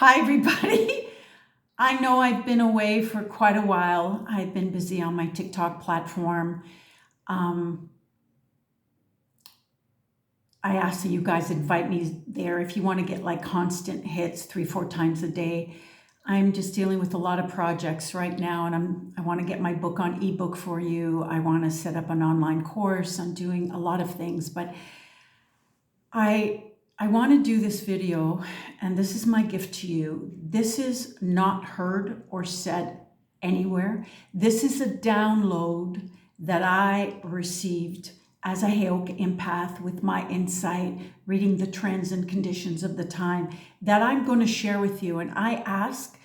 Hi, everybody. I know I've been away for quite a while. I've been busy on my TikTok platform. I ask that you guys invite me there if you want to get like constant hits 3-4 times a day. I'm just dealing with a lot of projects right now, and I want to get my book on ebook for you. I want to set up an online course. I'm doing a lot of things, but I want to do this video, and this is my gift to you. This is not heard or said anywhere. This is a download that I received as a HEYOKA empath with my insight, reading the trends and conditions of the time that I'm going to share with you. And I ask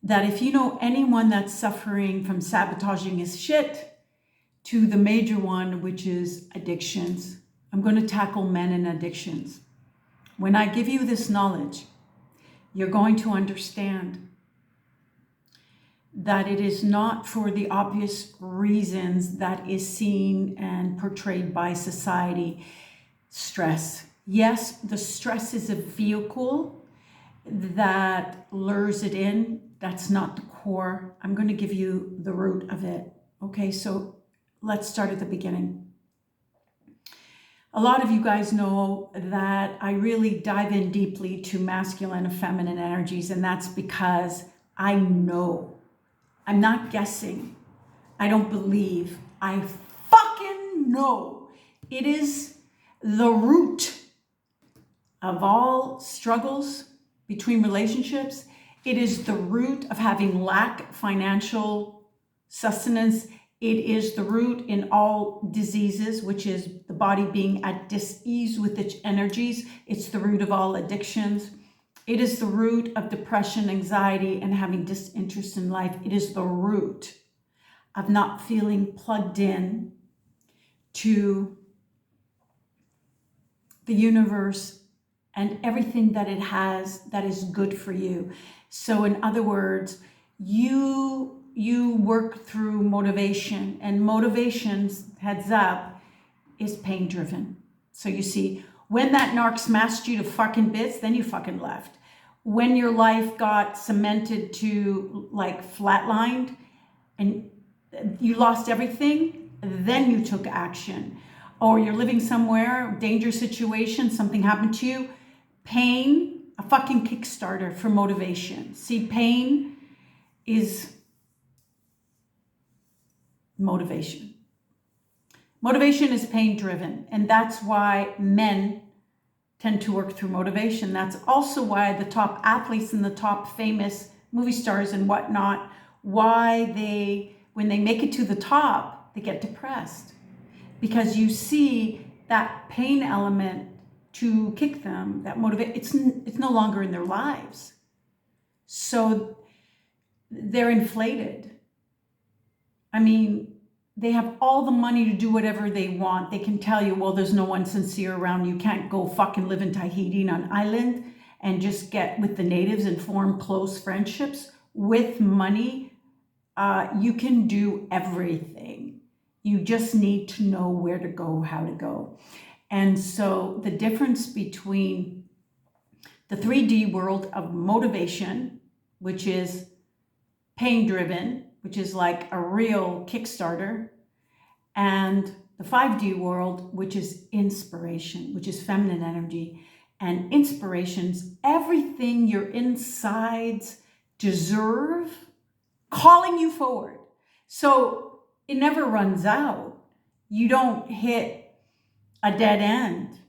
that if you know anyone that's suffering from sabotaging his shit to the major one, which is addictions, I'm going to tackle men and addictions. When I give you this knowledge, you're going to understand that it is not for the obvious reasons that is seen and portrayed by society. Stress. Yes, the stress is a vehicle that lures it in. That's not the core. I'm going to give you the root of it. Okay, so let's start at the beginning. A lot of you guys know that I really dive in deeply to masculine and feminine energies, and that's because I know. I'm not guessing. I don't believe. I fucking know. It is the root of all struggles between relationships. It is the root of having lack financial sustenance. It is the root in all diseases, which is the body being at dis-ease with its energies. It's the root of all addictions. It is the root of depression, anxiety, and having disinterest in life. It is the root of not feeling plugged in to the universe and everything that it has that is good for you. So in other words, you work through motivation, and motivations, heads up, is pain driven. So you see, when that narc smashed you to fucking bits, then you fucking left. When your life got cemented to like flatlined and you lost everything, then you took action. Or you're living somewhere, dangerous situation, something happened to you, pain, a fucking Kickstarter for motivation. See, pain is motivation. Motivation is pain driven, and that's why men tend to work through motivation. That's also why the top athletes and the top famous movie stars and whatnot, why when they make it to the top, they get depressed. Because you see that pain element to kick them, that motivate, it's no longer in their lives. So they're inflated. I mean, they have all the money to do whatever they want. They can tell you, well, there's no one sincere around. You can't go fucking live in Tahiti on an island and just get with the natives and form close friendships. With money, you can do everything. You just need to know where to go, how to go. And so the difference between the 3D world of motivation, which is pain-driven, which is like a real Kickstarter, and the 5D world, which is inspiration, which is feminine energy. And inspirations, everything your insides deserve, calling you forward. So it never runs out. You don't hit a dead end.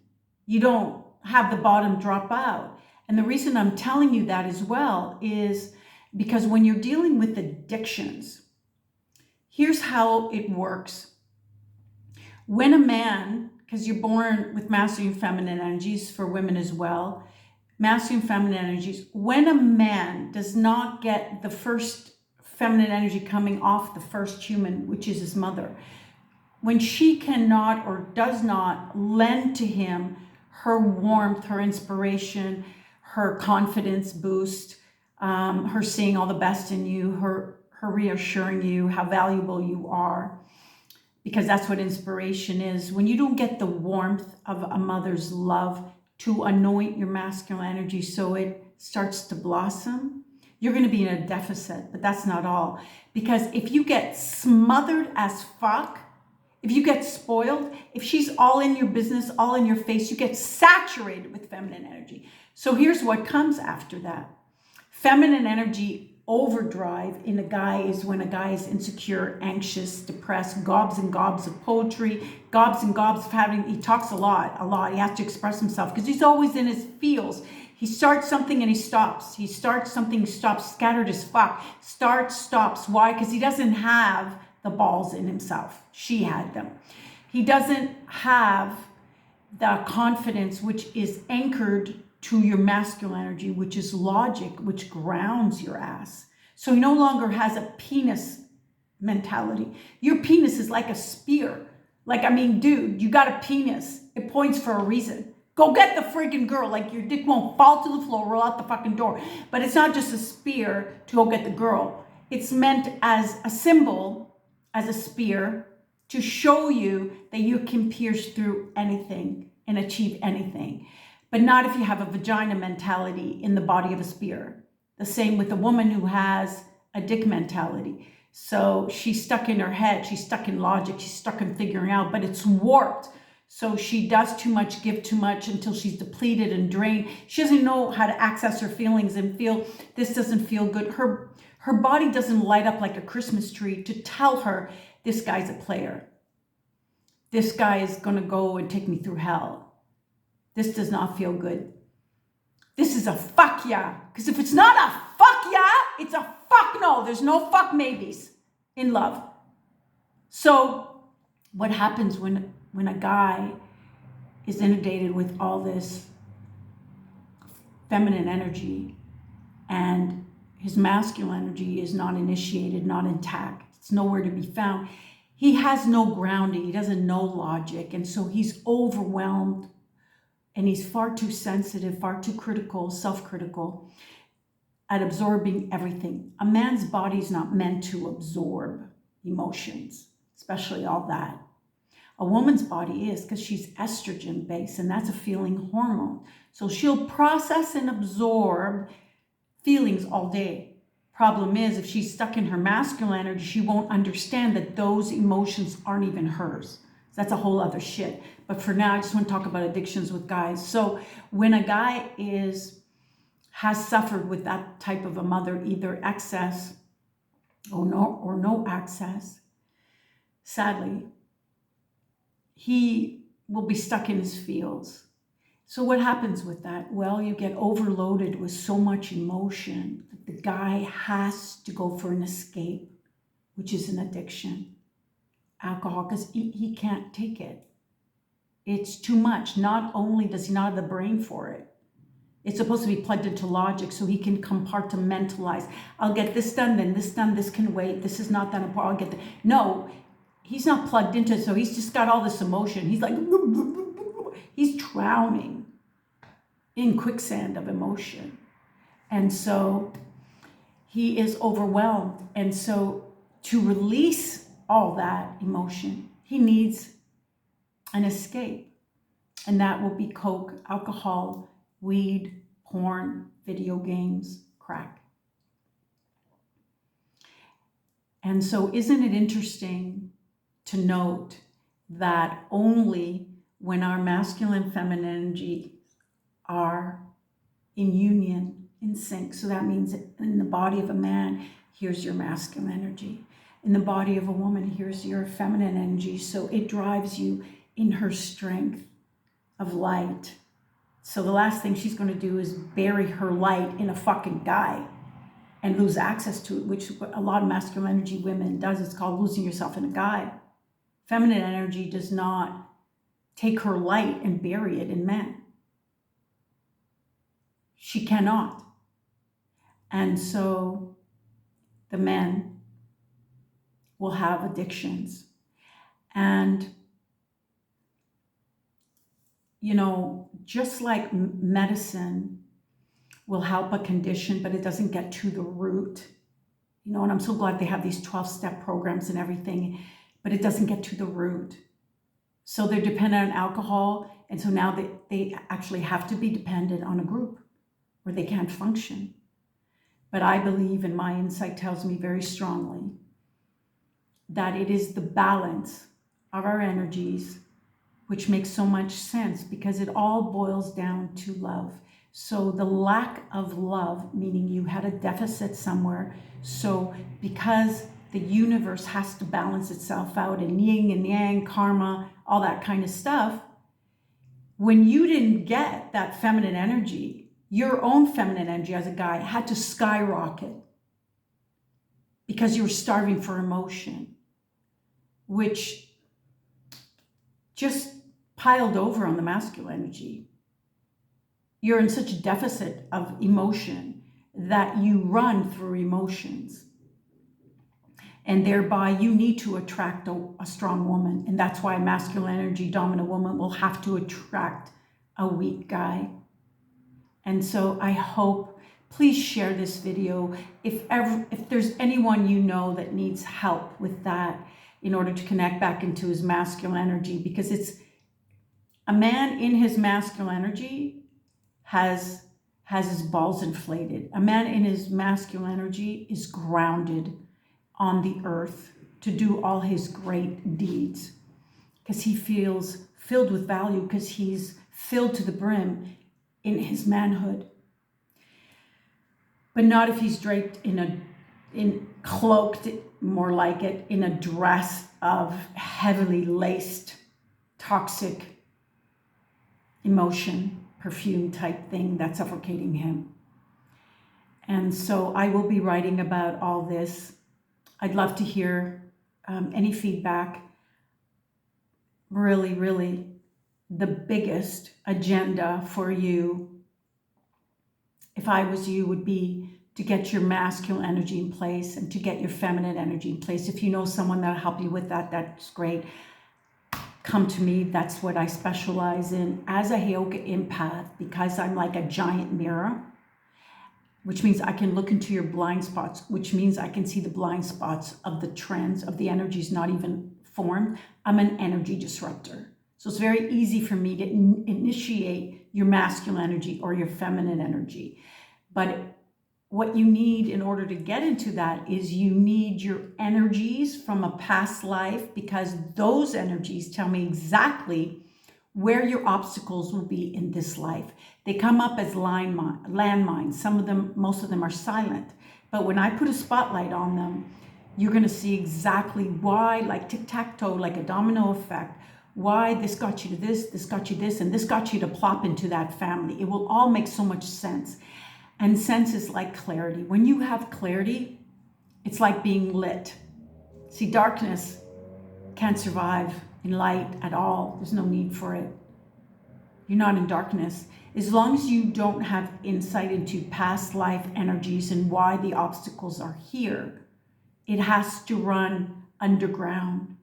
You don't have the bottom drop out. And the reason I'm telling you that as well is because when you're dealing with addictions, here's how it works. When a man, because you're born with masculine and feminine energies for women as well, masculine and feminine energies, when a man does not get the first feminine energy coming off the first human, which is his mother, when she cannot or does not lend to him her warmth, her inspiration, her confidence boost, her seeing all the best in you, her reassuring you how valuable you are, because that's what inspiration is. When you don't get the warmth of a mother's love to anoint your masculine energy so it starts to blossom, you're going to be in a deficit. But that's not all. Because if you get smothered as fuck, if you get spoiled, if she's all in your business, all in your face, you get saturated with feminine energy. So here's what comes after that. Feminine energy overdrive in a guy is when a guy is insecure, anxious, depressed, gobs and gobs of poetry, gobs and gobs of he talks a lot. He has to express himself because he's always in his feels. He starts something and he stops. He starts something, stops, scattered as fuck. Starts, stops. Why? Because he doesn't have the balls in himself. She had them. He doesn't have the confidence which is anchored to your masculine energy, which is logic, which grounds your ass. So he no longer has a penis mentality. Your penis is like a spear. Like, I mean, dude, you got a penis. It points for a reason. Go get the freaking girl. Like, your dick won't fall to the floor, roll out the fucking door. But it's not just a spear to go get the girl. It's meant as a symbol, as a spear, to show you that you can pierce through anything and achieve anything. But not if you have a vagina mentality in the body of a spear. The same with a woman who has a dick mentality. So she's stuck in her head, she's stuck in logic, she's stuck in figuring out, but it's warped. So she does too much, give too much until she's depleted and drained. She doesn't know how to access her feelings and feel, this doesn't feel good. Her body doesn't light up like a Christmas tree to tell her, this guy's a player. This guy is gonna go and take me through hell. This does not feel good. This is a fuck yeah. Because if it's not a fuck yeah, it's a fuck no. There's no fuck maybes in love. So what happens when a guy is inundated with all this feminine energy and his masculine energy is not initiated, not intact, it's nowhere to be found. He has no grounding. He doesn't know logic. And so he's overwhelmed. And he's far too sensitive, far too critical, self-critical at absorbing everything. A man's body is not meant to absorb emotions, especially all that. A woman's body is, because she's estrogen-based, and that's a feeling hormone. So she'll process and absorb feelings all day. Problem is, if she's stuck in her masculine energy, she won't understand that those emotions aren't even hers. That's a whole other shit. But for now, I just want to talk about addictions with guys. So when a guy has suffered with that type of a mother, either excess or no access, sadly, he will be stuck in his feels. So what happens with that? Well, you get overloaded with so much emotion that the guy has to go for an escape, which is an addiction. Alcohol, because he can't take it. It's too much. Not only does he not have the brain for it, it's supposed to be plugged into logic so he can compartmentalize. I'll get this done, then this done, this can wait, this is not that important, I'll get that. No, he's not plugged into it, so he's just got all this emotion. He's like, he's drowning in quicksand of emotion. And so he is overwhelmed. And so to release all that emotion, he needs an escape. And that will be coke, alcohol, weed, porn, video games, crack. And so isn't it interesting to note that only when our masculine and feminine energy are in union, in sync, so that means in the body of a man, here's your masculine energy. In the body of a woman, here's your feminine energy. So it drives you in her strength of light. So the last thing she's going to do is bury her light in a fucking guy and lose access to it, which a lot of masculine energy women does. It's called losing yourself in a guy. Feminine energy does not take her light and bury it in men. She cannot. And so the men will have addictions. And, you know, just like medicine will help a condition, but it doesn't get to the root, you know, and I'm so glad they have these 12-step programs and everything, but it doesn't get to the root. So they're dependent on alcohol. And so now they actually have to be dependent on a group or they can't function. But I believe, and my insight tells me very strongly, that it is the balance of our energies which makes so much sense, because it all boils down to love. So the lack of love, meaning you had a deficit somewhere, so because the universe has to balance itself out, and yin and yang, karma, all that kind of stuff, when you didn't get that feminine energy, your own feminine energy as a guy had to skyrocket because you were starving for emotion, which just piled over on the masculine energy. You're in such a deficit of emotion that you run through emotions. And thereby you need to attract a strong woman. And that's why a masculine energy dominant woman will have to attract a weak guy. And so I hope, please share this video. If there's anyone you know that needs help with that in order to connect back into his masculine energy, because it's a man in his masculine energy has his balls inflated. A man in his masculine energy is grounded on the earth to do all his great deeds, because he feels filled with value, because he's filled to the brim in his manhood. But not if he's draped cloaked, more like it, in a dress of heavily laced, toxic emotion, perfume type thing that's suffocating him. And so I will be writing about all this. I'd love to hear any feedback. Really, really, the biggest agenda for you, if I was you, would be to get your masculine energy in place and to get your feminine energy in place. If you know someone that'll help you with that, that's great. Come to me. That's what I specialize in as a HEYOKA empath, because I'm like a giant mirror, which means I can look into your blind spots, which means I can see the blind spots of the trends, of the energies not even formed. I'm an energy disruptor. So it's very easy for me to initiate your masculine energy or your feminine energy. But what you need in order to get into that is you need your energies from a past life, because those energies tell me exactly where your obstacles will be in this life. They come up as landmines. Some of them, most of them are silent. But when I put a spotlight on them, you're going to see exactly why, like tic-tac-toe, like a domino effect, why this got you to this got you this, and this got you to plop into that family. It will all make so much sense. And sense is like clarity. When you have clarity, it's like being lit. See, darkness can't survive in light at all. There's no need for it. You're not in darkness. As long as you don't have insight into past life energies and why the obstacles are here, it has to run underground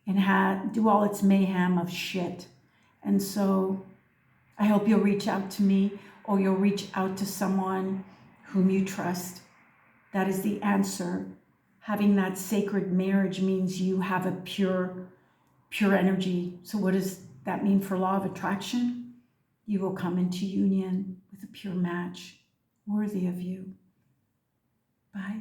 and do all its mayhem of shit. And so I hope you'll reach out to me, or you'll reach out to someone whom you trust. That is the answer. Having that sacred marriage means you have a pure energy. So what does that mean for law of attraction? You will come into union with a pure match worthy of you. Bye.